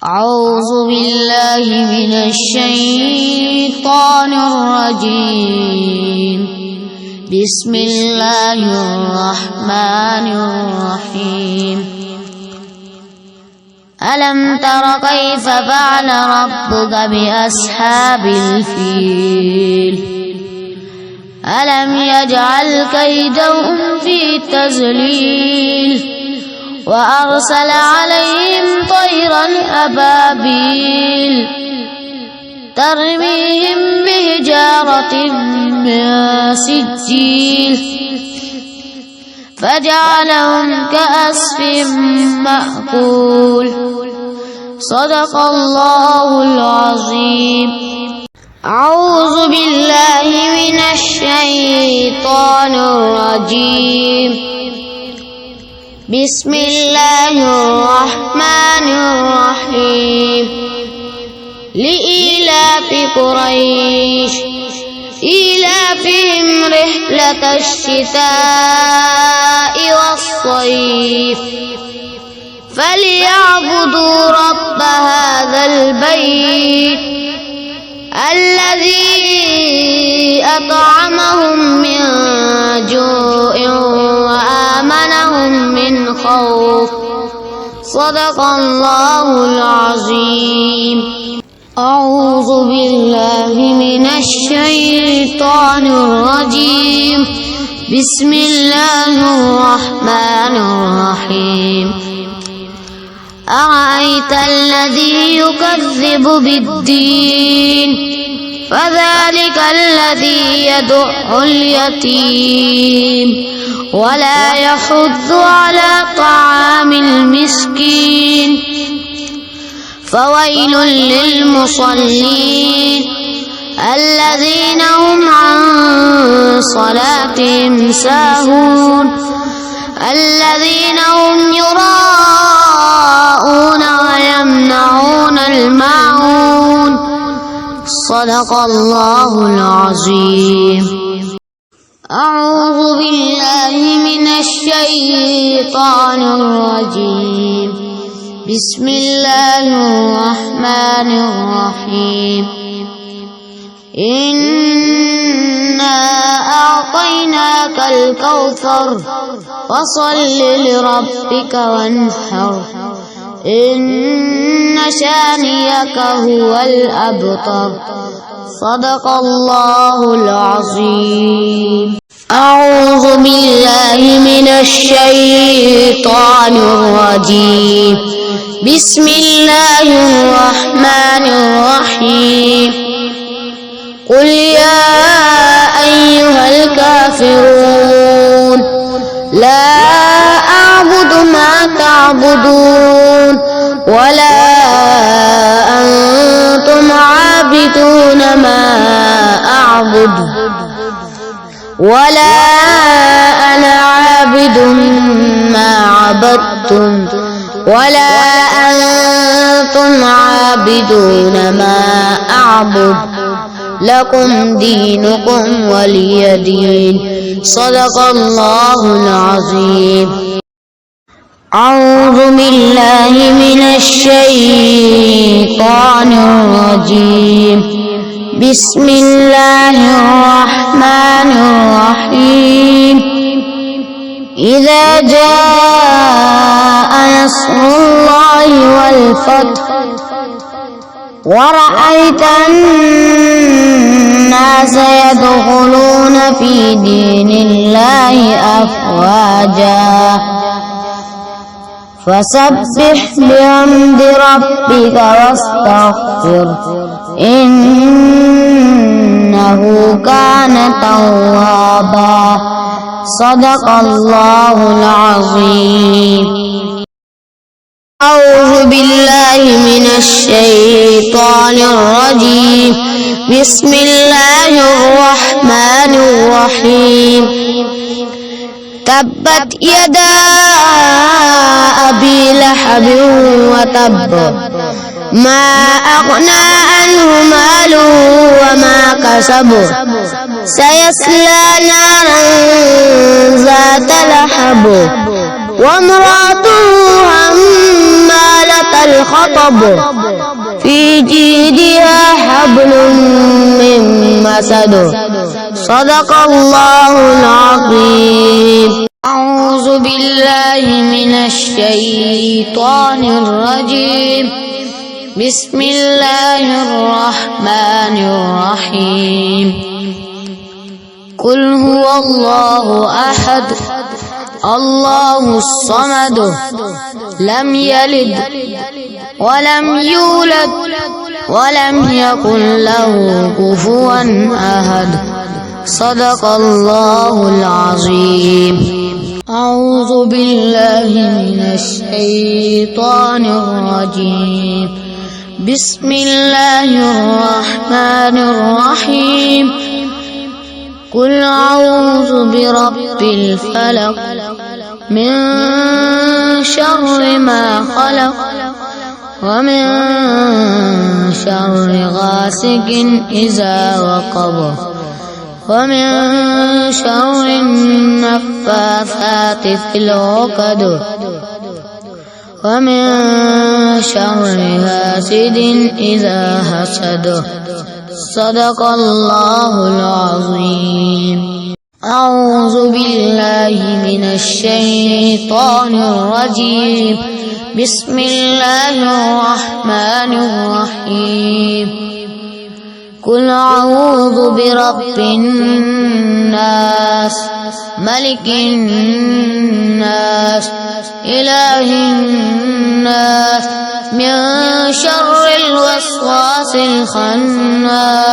أعوذ بالله من الشيطان الرجيم. بسم الله الرحمن الرحيم. ألم تر كيف فعل ربك بأصحاب الفيل؟ ألم يجعل كيدهم في تضليل وأرسل عليهم طيرا أبابيل ترميهم بحجارة من سجيل فجعلهم كعصف مأكول. صدق الله العظيم. أعوذ بالله من الشيطان الرجيم. بسم الله الرحمن الرحيم. لإيلاف قريش إيلافهم رحلة الشتاء والصيف فليعبدوا رب هذا البيت الذي أطعمهم من جوع وآمنهم من خوف. صدق الله العظيم. أعوذ بالله من الشيطان الرجيم. بسم الله الرحمن الرحيم. أرأيت الذي يكذب بالدين فذلك الذي يدع اليتيم ولا يحض على طعام المسكين. فويل للمصلين الذين هم عن صلاتهم ساهون الذين هم يراءون ويمنعون الماعون. صدق الله العظيم. أعوذ بالله من الشيطان الرجيم. بسم الله الرحمن الرحيم. إنا أعطيناك الكوثر فصل لربك وانحر إن شانئك هو الأبتر. صدق الله العظيم. أعوذ بالله من الشيطان الرجيم. بسم الله الرحمن الرحيم. قل يا أيها الكافرون لا أعبد ما تعبدون ولا أنتم عابدون ما أعبد ولا أنا عابد ما عبدتم ولا أنتم عابدون ما أعبد لكم دينكم ولي دين. صدق الله العظيم. أعوذ بالله من الشيطان الرجيم. بسم الله الرحمن الرحيم. إذا جاء نصر الله والفتح ورأيت الناس يدخلون في دين الله أفواجا فسبح بحمد ربك واستغفر إنه كان توابا. صدق الله العظيم. أعوذ بالله من الشيطان الرجيم. بسم الله الرحمن الرحيم. تبت يدا أبي لهب وتب ما أغنى عنه ماله وما كسب سيصلى نارا ذات لهب وامرأته حمالة الحطب في جيدها حبل من مسد صدق الله العظيم. أعوذ بالله من الشيطان الرجيم. بسم الله الرحمن الرحيم. قل هو الله أحد الله الصمد لم يلد ولم يولد ولم يكن له كفوا أحد صدق الله العظيم. أعوذ بالله من الشيطان الرجيم. بسم الله الرحمن الرحيم. قل أعوذ برب الفلق من شر ما خلق ومن شر غاسق إذا وقب ومن شر النفاثات في العقد ومن شر حاسد إذا حسد صدق الله العظيم. أعوذ بالله من الشيطان الرجيم. بسم الله الرحمن الرحيم. قل أعوذ برب الناس ملك الناس إله الناس من شر الوسواس الخناس